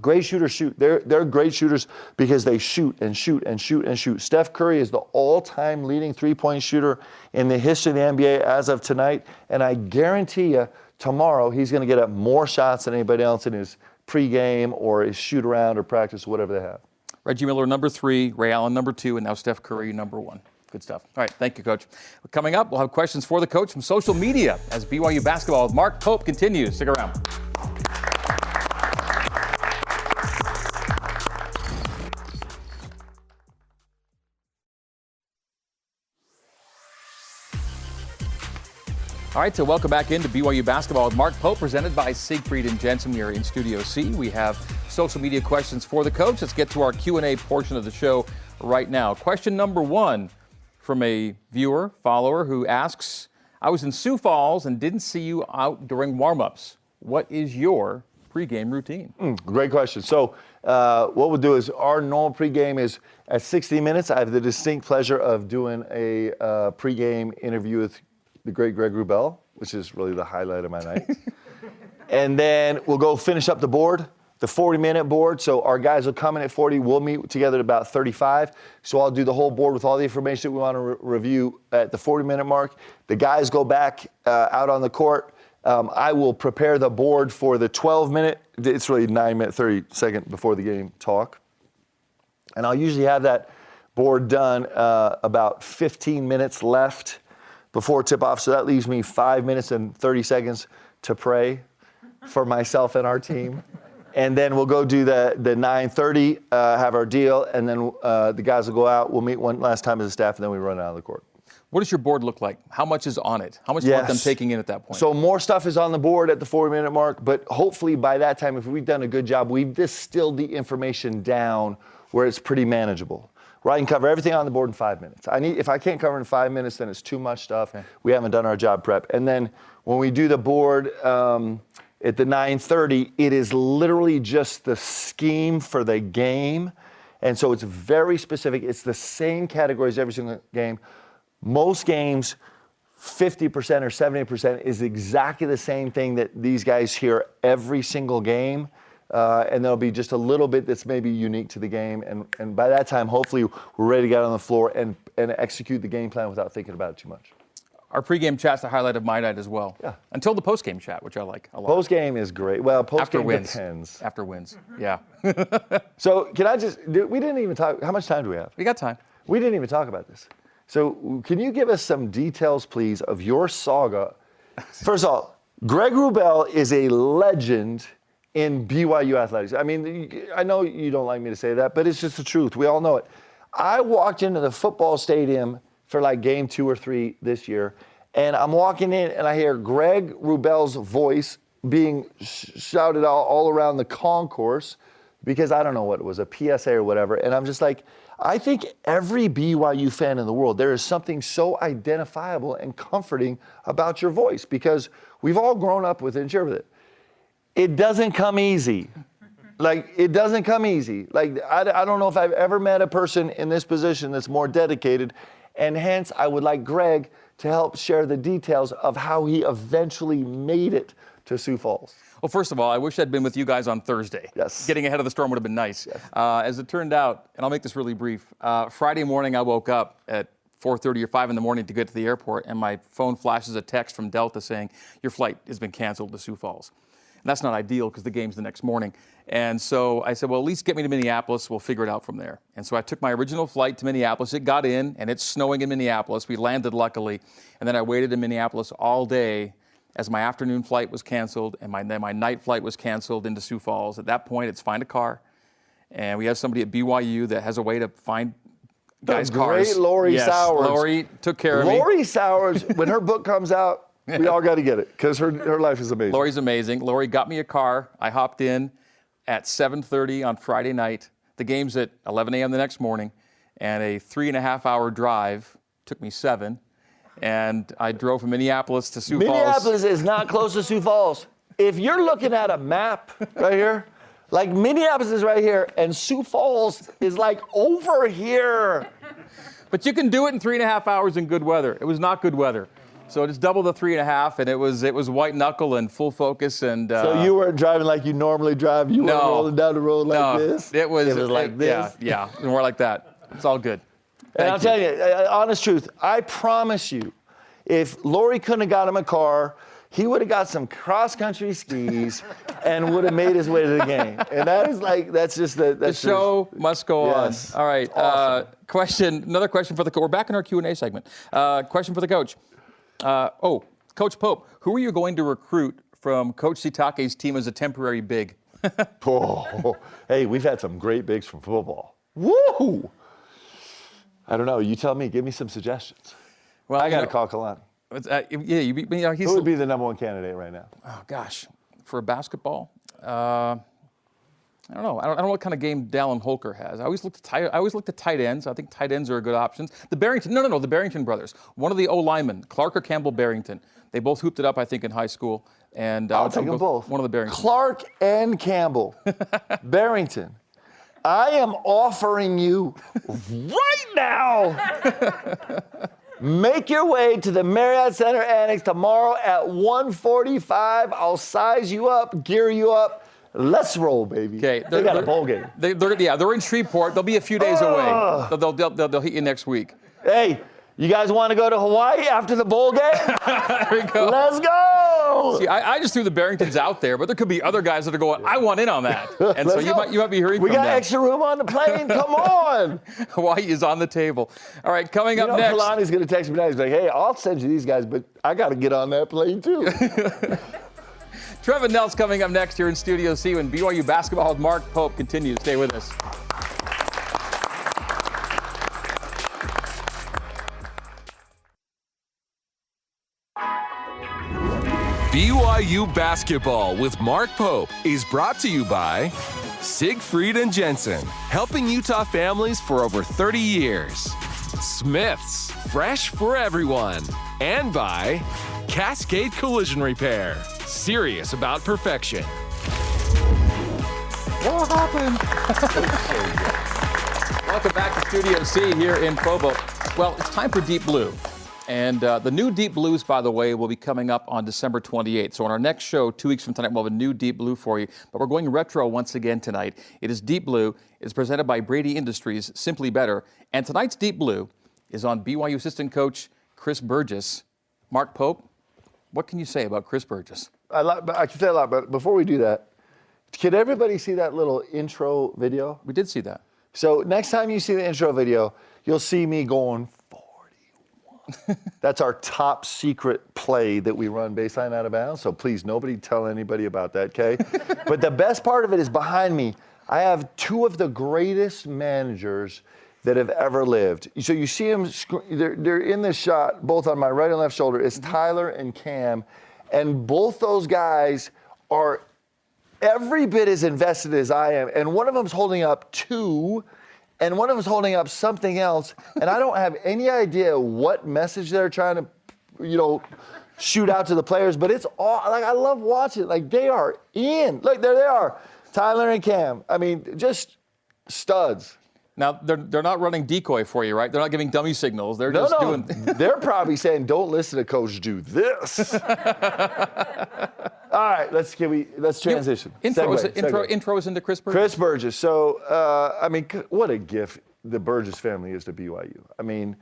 great shooters shoot. They're great shooters because they shoot and shoot and shoot and shoot. Steph Curry is the all-time leading three-point shooter in the history of the NBA as of tonight, and I guarantee you tomorrow he's going to get up more shots than anybody else in his pregame or his shoot-around or practice, whatever they have. Reggie Miller, number 3, Ray Allen, number 2, and now Steph Curry, number 1. Good stuff. All right, thank you, Coach. Coming up, we'll have questions for the coach from social media as BYU Basketball with Mark Pope continues. Stick around. All right, so welcome back into BYU Basketball with Mark Pope, presented by Siegfried and Jensen. We are in Studio C. We have social media questions for the coach. Let's get to our Q&A portion of the show right now. Question number 1 from a viewer, follower, who asks, I was in Sioux Falls and didn't see you out during warm-ups. What is your pregame routine? Great question. So what we'll do is our normal pregame is at 60 minutes. I have the distinct pleasure of doing a pregame interview with the great Greg Wrubell, which is really the highlight of my night. And then we'll go finish up the board, the 40-minute board. So our guys will come in at 40. We'll meet together at about 35. So I'll do the whole board with all the information that we want to review at the 40-minute mark. The guys go back out on the court. I will prepare the board for the 12-minute. It's really 9-minute, 30-second before the game talk. And I'll usually have that board done about 15 minutes left before tip-off, so that leaves me 5 minutes and 30 seconds to pray for myself and our team. And then we'll go do the 9:30, have our deal, and then the guys will go out. We'll meet one last time as a staff, and then we run out of the court. What does your board look like? How much is on it? How much do you want them taking in at that point? So more stuff is on the board at the 40-minute mark, but hopefully by that time, if we've done a good job, we've distilled the information down where it's pretty manageable. Where I can cover everything on the board in 5 minutes. If I can't cover in 5 minutes, then it's too much stuff. Okay. We haven't done our job prep. And then when we do the board at the 9:30, it is literally just the scheme for the game. And so it's very specific. It's the same categories every single game. Most games, 50% or 70% is exactly the same thing that these guys hear every single game. And there'll be just a little bit that's maybe unique to the game. And by that time, hopefully, we're ready to get on the floor and execute the game plan without thinking about it too much. Our pregame chat's the highlight of my night as well. Yeah. Until the postgame chat, which I like a lot. Postgame is great. Well, After postgame wins. depends. After wins, yeah. So can I just, we didn't even talk, how much time do we have? We got time. We didn't even talk about this. So can you give us some details, please, of your saga? First of all, Greg Wrubell is a legend in BYU athletics. I mean, I know you don't like me to say that, but it's just the truth. We all know it. I walked into the football stadium for like game 2 or 3 this year, and I'm walking in and I hear Greg Wrubell's voice being shouted out all around the concourse because I don't know what it was, a PSA or whatever. And I'm just like, I think every BYU fan in the world, there is something so identifiable and comforting about your voice because we've all grown up with it and shared with it. It doesn't come easy. Like, it doesn't come easy. Like, I don't know if I've ever met a person in this position that's more dedicated, and hence I would like Greg to help share the details of how he eventually made it to Sioux Falls. Well, first of all, I wish I'd been with you guys on Thursday. Yes. Getting ahead of the storm would have been nice. Yes. As it turned out, and I'll make this really brief, Friday morning I woke up at 4:30 or 5 in the morning to get to the airport, and my phone flashes a text from Delta saying, your flight has been canceled to Sioux Falls. And that's not ideal because the game's the next morning. And so I said, well, at least get me to Minneapolis. We'll figure it out from there. And so I took my original flight to Minneapolis. It got in, and it's snowing in Minneapolis. We landed, luckily. And then I waited in Minneapolis all day as my afternoon flight was canceled and then my night flight was canceled into Sioux Falls. At that point, it's find a car. And we have somebody at BYU that has a way to find guys' cars. Great Lori Sowers. Lori took care of me. Lori Sowers, when her book comes out, we all got to get it because her life is amazing. Lori's amazing. Lori got me a car. I hopped in at 7:30 on Friday night. The game's at 11 a.m. the next morning, and a 3.5-hour drive took me 7. And I drove from Minneapolis to Sioux Falls. Minneapolis is not close to Sioux Falls. If you're looking at a map right here, like Minneapolis is right here, and Sioux Falls is like over here. But you can do it in 3.5 hours in good weather. It was not good weather. So just double the 3.5, and it was white knuckle and full focus. And so you weren't driving like you normally drive. You weren't rolling down the road like this. It was like this. Yeah, more like that. It's all good. And I'll tell you, honest truth, I promise you, if Lori couldn't have got him a car, he would have got some cross-country skis and would have made his way to the game. And that is like, that's just the show must go on. All right. Awesome. Another question for the coach. We're back in our Q&A segment. Question for the coach. Coach Pope, who are you going to recruit from Coach Sitake's team as a temporary big? Hey, we've had some great bigs from football. Woo! I don't know. You tell me. Give me some suggestions. Well, I got to call Kalani. Who would be the number one candidate right now? Oh, gosh. For basketball? I don't know. I don't know what kind of game Dallin Holker has. I always looked at tight ends. I think tight ends are good options. The Barrington brothers. One of the O-linemen, Clark or Campbell Barrington. They both hooped it up, I think, in high school. And I'll take them both. One of the Barringtons. Clark and Campbell. Barrington. I am offering you right now. Make your way to the Marriott Center Annex tomorrow at 1:45. I'll size you up, gear you up. Let's roll, baby. Okay, they got a bowl game. They're in Shreveport. They'll be a few days away. They'll hit you next week. Hey, you guys want to go to Hawaii after the bowl game? There we go. Let's go. See, I just threw the Barringtons out there, but there could be other guys that are going, I want in on that. And so you might be hearing from them. We got extra room on the plane. Come on. Hawaii is on the table. All right, coming up next. Kalani's going to text me now. He's like, hey, I'll send you these guys, but I got to get on that plane too. Trevin Knell's coming up next here in Studio C when BYU Basketball with Mark Pope continues. Stay with us. BYU Basketball with Mark Pope is brought to you by Siegfried and Jensen, helping Utah families for over 30 years. Smith's, fresh for everyone. And by Cascade Collision Repair, serious about perfection. What happened? Welcome back to Studio C here in Provo. Well, it's time for Deep Blue. And the new Deep Blues, by the way, will be coming up on December 28th. So on our next show, 2 weeks from tonight, we'll have a new Deep Blue for you. But we're going retro once again tonight. It is Deep Blue. It's presented by Brady Industries, Simply Better. And tonight's Deep Blue is on BYU assistant coach Chris Burgess. Mark Pope, what can you say about Chris Burgess? I can say a lot, but before we do that, can everybody see that little intro video? We did see that. So next time you see the intro video, you'll see me going 41. That's our top secret play that we run baseline out of bounds. So please, nobody tell anybody about that, okay? But the best part of it is behind me. I have two of the greatest managers that have ever lived. So you see them, they're in this shot, both on my right and left shoulder. It's Tyler and Cam. And both those guys are every bit as invested as I am. And one of them's holding up 2, and one of them's holding up something else. And I don't have any idea what message they're trying to, shoot out to the players. But it's all, like, I love watching it. Like, they are in. Look, there they are. Tyler and Cam. I mean, just studs. Now, they're not running decoy for you, right? They're not giving dummy signals. They're just doing... They're probably saying, don't listen to Coach, do this. All right, let's transition. Intros into Chris Burgess. Chris Burgess. So, what a gift the Burgess family is to BYU. I mean,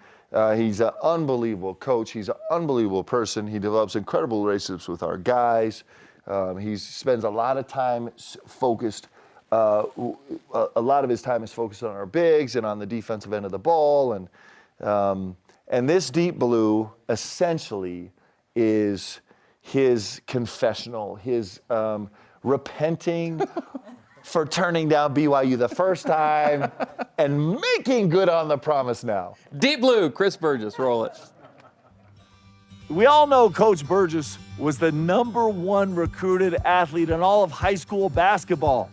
he's an unbelievable coach. He's an unbelievable person. He develops incredible relationships with our guys. He spends a lot of time focused. A lot of his time is focused on our bigs and on the defensive end of the ball. And this Deep Blue essentially is his confessional, his repenting for turning down BYU the first time and making good on the promise now. Deep Blue, Chris Burgess, roll it. We all know Coach Burgess was the #1 recruited athlete in all of high school basketball.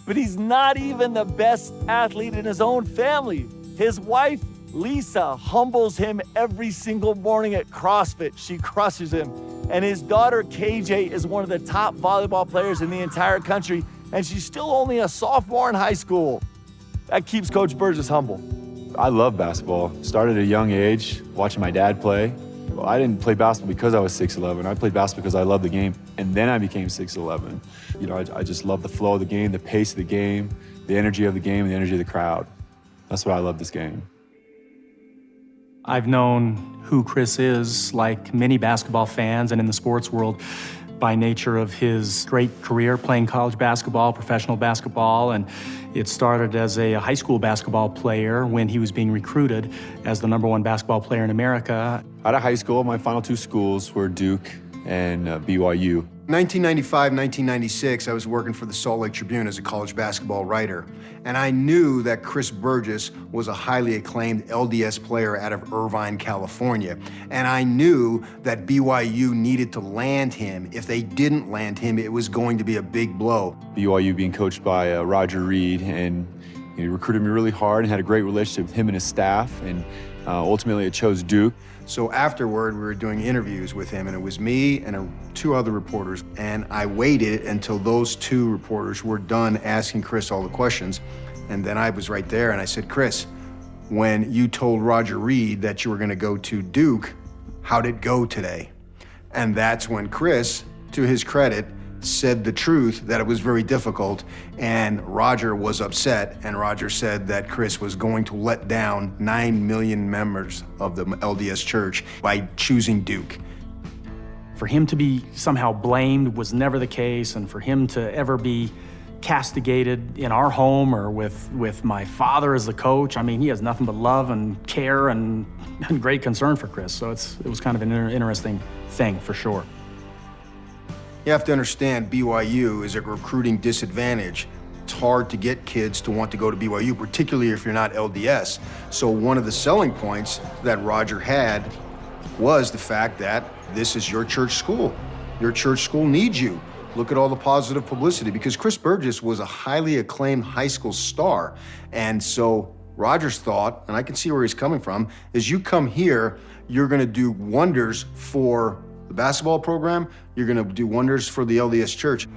But he's not even the best athlete in his own family. His wife, Lisa, humbles him every single morning at CrossFit. She crushes him. And his daughter, KJ, is one of the top volleyball players in the entire country, and she's still only a sophomore in high school. That keeps Coach Burgess humble. I love basketball. Started at a young age, watching my dad play. Well, I didn't play basketball because I was 6'11". I played basketball because I loved the game, and then I became 6'11". I just love the flow of the game, the pace of the game, the energy of the game, and the energy of the crowd. That's why I love this game. I've known who Chris is, like many basketball fans and in the sports world, by nature of his great career playing college basketball, professional basketball, and it started as a high school basketball player when he was being recruited as the #1 basketball player in America. Out of high school, my final two schools were Duke and BYU. 1995, 1996, I was working for the Salt Lake Tribune as a college basketball writer, and I knew that Chris Burgess was a highly acclaimed LDS player out of Irvine, California, and I knew that BYU needed to land him. If they didn't land him, it was going to be a big blow. BYU being coached by Roger Reed, and he recruited me really hard and had a great relationship with him and his staff, and ultimately it chose Duke. So afterward, we were doing interviews with him, and it was me and two other reporters, and I waited until those two reporters were done asking Chris all the questions, and then I was right there, and I said, Chris, when you told Roger Reed that you were gonna go to Duke, how did it go today? And that's when Chris, to his credit, said the truth, that it was very difficult, and Roger was upset, and Roger said that Chris was going to let down 9 million members of the LDS Church by choosing Duke. For him to be somehow blamed was never the case, and for him to ever be castigated in our home or with my father as the coach, I mean, he has nothing but love and care and great concern for Chris, so it was kind of an interesting thing for sure. You have to understand, BYU is a recruiting disadvantage. It's hard to get kids to want to go to BYU, particularly if you're not LDS. So one of the selling points that Roger had was the fact that this is your church school. Your church school needs you. Look at all the positive publicity, because Chris Burgess was a highly acclaimed high school star. And so Roger's thought, and I can see where he's coming from, is you come here, you're gonna do wonders for the basketball program, you're gonna do wonders for the LDS Church.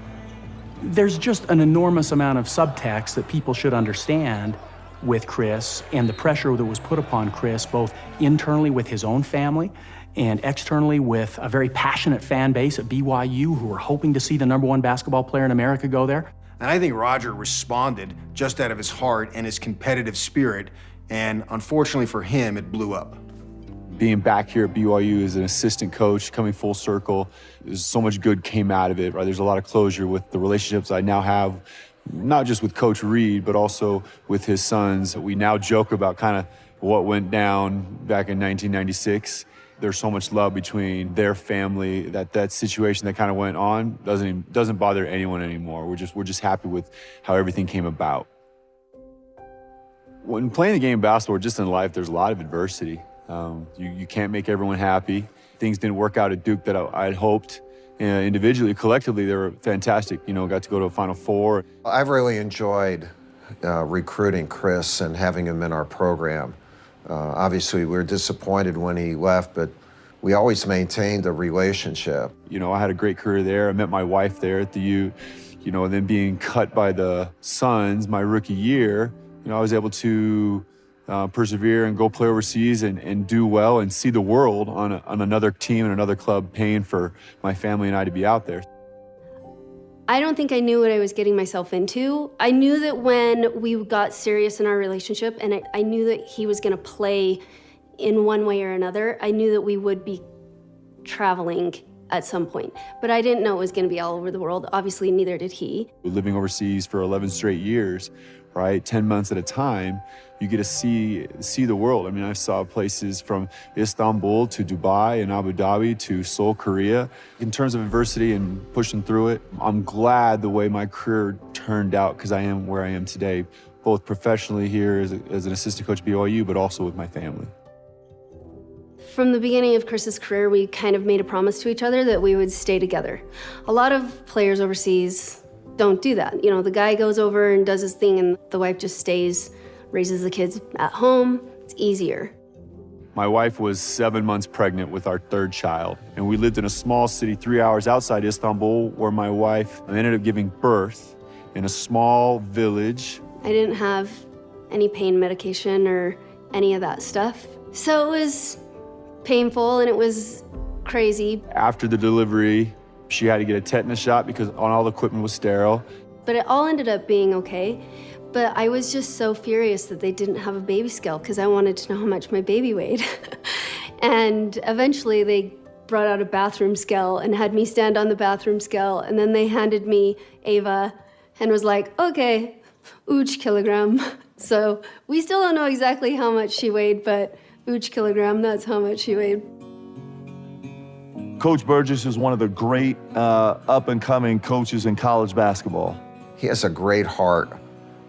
There's just an enormous amount of subtext that people should understand with Chris and the pressure that was put upon Chris, both internally with his own family and externally with a very passionate fan base at BYU who were hoping to see the #1 basketball player in America go there. And I think Roger responded just out of his heart and his competitive spirit, and unfortunately for him, it blew up. Being back here at BYU as an assistant coach, coming full circle, there's so much good came out of it, right? There's a lot of closure with the relationships I now have, not just with Coach Reed, but also with his sons. We now joke about kind of what went down back in 1996. There's so much love between their family that situation that kind of went on doesn't bother anyone anymore. We're just happy with how everything came about. When playing the game of basketball, or just in life, there's a lot of adversity. You can't make everyone happy. Things didn't work out at Duke that I'd hoped. Individually, collectively, they were fantastic. You know, got to go to a Final Four. I've really enjoyed recruiting Chris and having him in our program. Obviously, we were disappointed when he left, but we always maintained a relationship. You know, I had a great career there. I met my wife there at the U. You know, and then being cut by the Suns my rookie year, you know, I was able to persevere and go play overseas and do well and see the world on another team and another club paying for my family and I to be out there. I don't think I knew what I was getting myself into. I knew that when we got serious in our relationship and I knew that he was gonna play in one way or another, I knew that we would be traveling at some point. But I didn't know it was gonna be all over the world. Obviously, neither did he. Living overseas for 11 straight years, right, 10 months at a time, you get to see the world. I mean, I saw places from Istanbul to Dubai and Abu Dhabi to Seoul, Korea. In terms of adversity and pushing through it, I'm glad the way my career turned out because I am where I am today, both professionally here as an assistant coach at BYU, but also with my family. From the beginning of Chris's career, we kind of made a promise to each other that we would stay together. A lot of players overseas don't do that. You know, the guy goes over and does his thing and the wife just stays, raises the kids at home. It's easier. My wife was 7 months pregnant with our third child, and we lived in a small city 3 hours outside Istanbul where my wife ended up giving birth in a small village. I didn't have any pain medication or any of that stuff. So it was painful and it was crazy. After the delivery, she had to get a tetanus shot because all the equipment was sterile. But it all ended up being okay. But I was just so furious that they didn't have a baby scale because I wanted to know how much my baby weighed. And eventually they brought out a bathroom scale and had me stand on the bathroom scale, and then they handed me Ava and was like, okay, each kilogram. So we still don't know exactly how much she weighed, but each kilogram, that's how much she weighed. Coach Burgess is one of the great up-and-coming coaches in college basketball. He has a great heart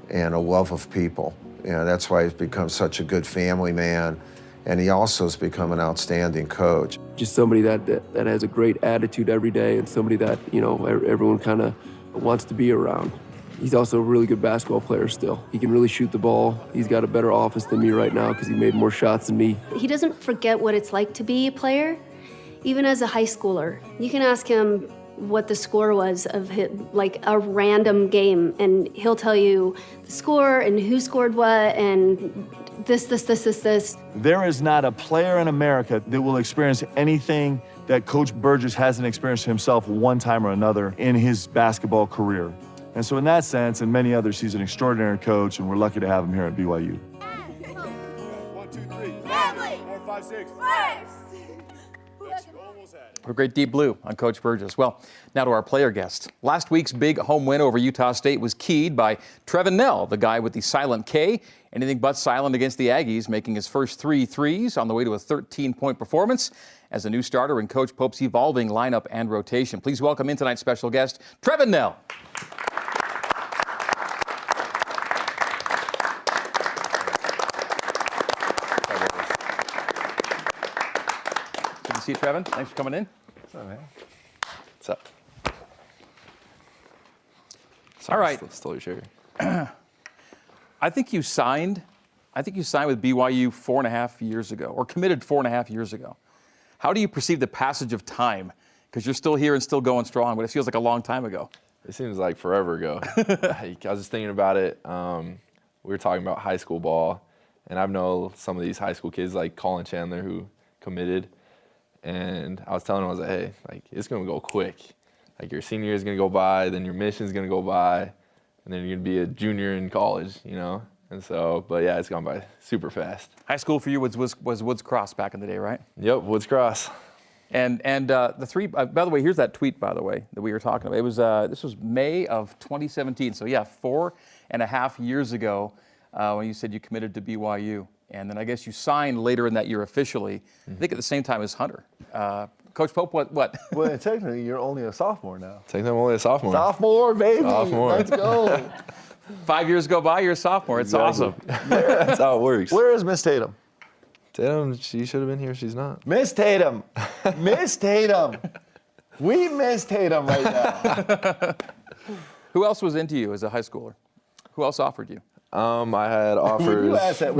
and a love of people. That's why he's become such a good family man. And he also has become an outstanding coach. Just somebody that has a great attitude every day, and somebody that, everyone kind of wants to be around. He's also a really good basketball player still. He can really shoot the ball. He's got a better offense than me right now because he made more shots than me. He doesn't forget what it's like to be a player, even as a high schooler. You can ask him what the score was of like a random game, and he'll tell you the score and who scored what and this. There is not a player in America that will experience anything that Coach Burgess hasn't experienced himself one time or another in his basketball career. And so in that sense, and many others, he's an extraordinary coach, and we're lucky to have him here at BYU. 1, 2, 3. Family. 4, 5, 6. We're great deep blue on Coach Burgess. Well, now to our player guest. Last week's big home win over Utah State was keyed by Trevin Knell, the guy with the silent K. Anything but silent against the Aggies, making his first 3 threes on the way to a 13-point performance as a new starter in Coach Pope's evolving lineup and rotation. Please welcome in tonight's special guest, Trevin Knell. Good to see you, Trevin. Thanks for coming in. What's up, man? What's up? Sorry, all right. Stole your shirt. I think you signed with BYU 4.5 years ago, or committed 4.5 years ago. How do you perceive the passage of time? Because you're still here and still going strong, but it feels like a long time ago. It seems like forever ago. I was just thinking about it. We were talking about high school ball, and I know some of these high school kids like Colin Chandler who committed, and I was telling him, I was like, hey, like it's gonna go quick. Like your senior year is gonna go by, then your mission's gonna go by, and then you're gonna be a junior in college, And so, but yeah, it's gone by super fast. High school for you was Woods Cross back in the day, right? Yep, Woods Cross. And the three. By the way, here's that tweet. By the way, that we were talking about. It was this was May of 2017. So yeah, 4.5 years ago, when you said you committed to BYU, and then I guess you signed later in that year officially. I think at the same time as Hunter. Coach Pope, what? Well, technically, you're only a sophomore now. Technically, I'm only a sophomore. Sophomore, baby. Sophomore. Let's go. 5 years go by, you're a sophomore. It's awesome. That's how it works. Where is Miss Tatum? Tatum, she should have been here. She's not. Miss Tatum. Miss Tatum. We miss Tatum right now. Who else was into you as a high schooler? Who else offered you? I had offers. You asked that.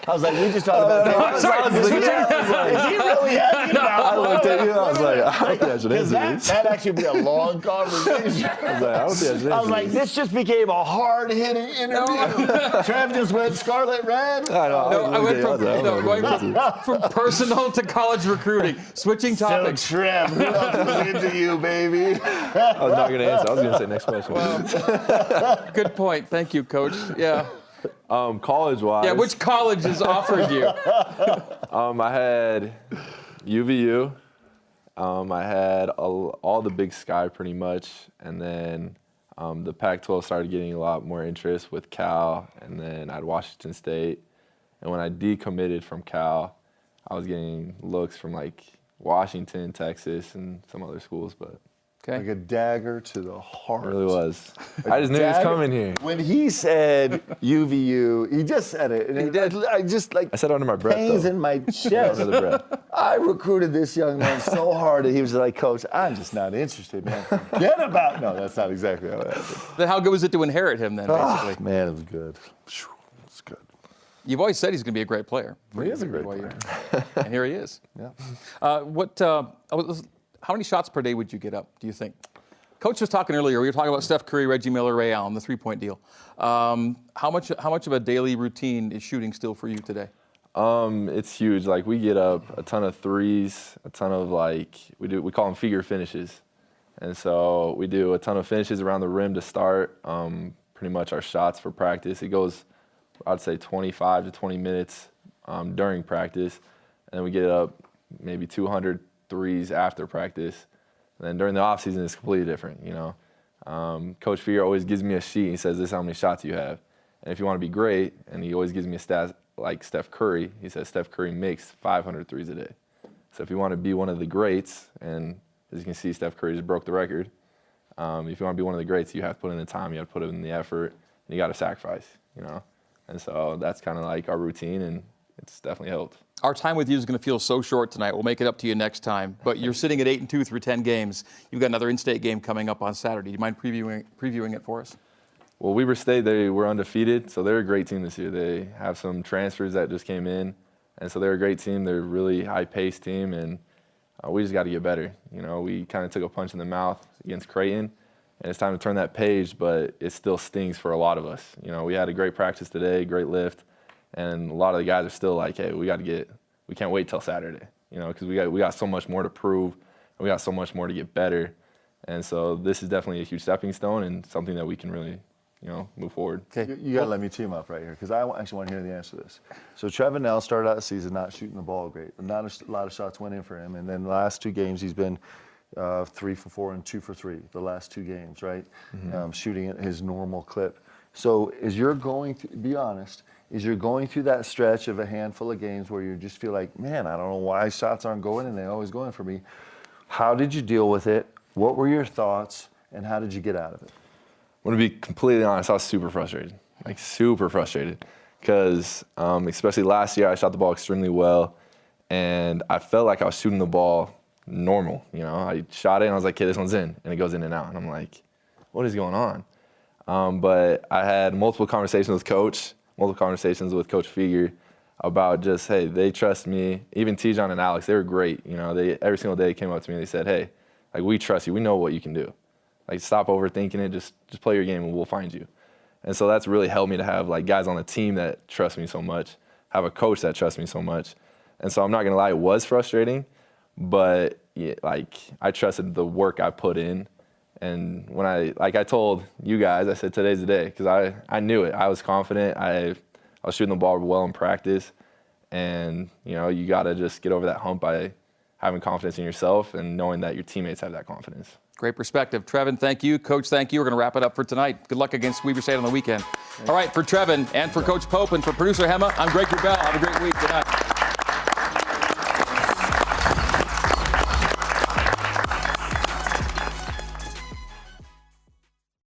I was like, we just talked about that. Sorry, is he really asking about I looked at you. I was like, I don't think I should answer this. That'd actually be a long conversation. I was like, I don't think I should answer this. I was like, this just became a hard-hitting interview. Trev just went scarlet red. I went from personal to college recruiting, switching topics. So Trev, who else was into you, baby? I was not going to answer. I was going to say next question. Well, good point. Thank you, Coach. Yeah. College-wise. Yeah, which colleges offered you? I had UVU. I had all the Big Sky pretty much, and then the Pac-12 started getting a lot more interest with Cal, and then I had Washington State. And when I decommitted from Cal, I was getting looks from like Washington, Texas, and some other schools, but. Okay. Like a dagger to the heart. It really was. I just knew he was coming here. When he said UVU, he just said it. And he did. I just like. I said it under my breath. Pains in my chest. Under the breath. I recruited this young man so hard that he was like, Coach, I'm just not interested, man. Forget about. No, that's not exactly how it happened. Then how good was it to inherit him then, basically? Man, it was good. It's good. You've always said he's going to be a great player. He is a great player. And here he is. Yeah. How many shots per day would you get up, do you think? Coach was talking earlier. We were talking about Steph Curry, Reggie Miller, Ray Allen, the three-point deal. How much of a daily routine is shooting still for you today? It's huge. Like we get up a ton of threes, a ton of we call them figure finishes, and so we do a ton of finishes around the rim to start. pretty much our shots for practice. It goes, I'd say 25 to 20 minutes during practice, and then we get up maybe 200 threes after practice. And then during the off season, it's completely different, you know. Coach Fear always gives me a sheet. He says, this is how many shots you have. And if you want to be great, and he always gives me a stat like Steph Curry, he says Steph Curry makes 500 threes a day. So if you want to be one of the greats, and as you can see, Steph Curry just broke the record. If you want to be one of the greats, you have to put in the time, you have to put in the effort, and you got to sacrifice, you know. And so that's kind of like our routine, and it's definitely helped. Our time with you is going to feel so short tonight. We'll make it up to you next time. But you're sitting at 8-2 through 10 games. You've got another in-state game coming up on Saturday. Do you mind previewing it for us? Well, Weber State, they were undefeated, so they're a great team this year. They have some transfers that just came in, and so they're a great team. They're a really high-paced team, and we just got to get better. You know, we kind of took a punch in the mouth against Creighton, and it's time to turn that page, but it still stings for a lot of us. You know, we had a great practice today, great lift, and a lot of the guys are still like, hey, we can't wait till Saturday, you know, because we got so much more to prove, and we got so much more to get better. And so this is definitely a huge stepping stone and something that we can really, you know, move forward. Okay, you got to let me team up right here because I actually want to hear the answer to this. So Trevin Knell started out the season not shooting the ball great. Not a lot of shots went in for him, and then the last 2 games he's been 3 for 4 and 2 for 3 the last 2 games, right? Mm-hmm. Shooting at his normal clip. So as you're going through, be honest, as you're going through that stretch of a handful of games where you just feel like, man, I don't know why shots aren't going and they're always going for me. How did you deal with it? What were your thoughts, and how did you get out of it? I'm going to be completely honest, I was super frustrated, like super frustrated, because especially last year I shot the ball extremely well, and I felt like I was shooting the ball normal. You know, I shot it and I was like, okay, this one's in, and it goes in and out, and I'm like, what is going on? But I had multiple conversations with Coach, multiple conversations with Coach Feger about just, hey, they trust me. Even Tijon and Alex, they were great. You know, they every single day came up to me and they said, hey, like, we trust you. We know what you can do. Like, stop overthinking it. Just play your game and we'll find you. And so that's really helped me to have, like, guys on the team that trust me so much, have a coach that trusts me so much. And so I'm not going to lie, it was frustrating, but, yeah, like, I trusted the work I put in. And when I told you guys, I said, today's the day, because I knew it. I was confident. I was shooting the ball well in practice. And, you know, you got to just get over that hump by having confidence in yourself and knowing that your teammates have that confidence. Great perspective. Trevin, thank you. Coach, thank you. We're going to wrap it up for tonight. Good luck against Weber State on the weekend. All right, for Trevin and for Coach Pope and for producer Hema, I'm Greg Wrubell. Have a great week. Good night.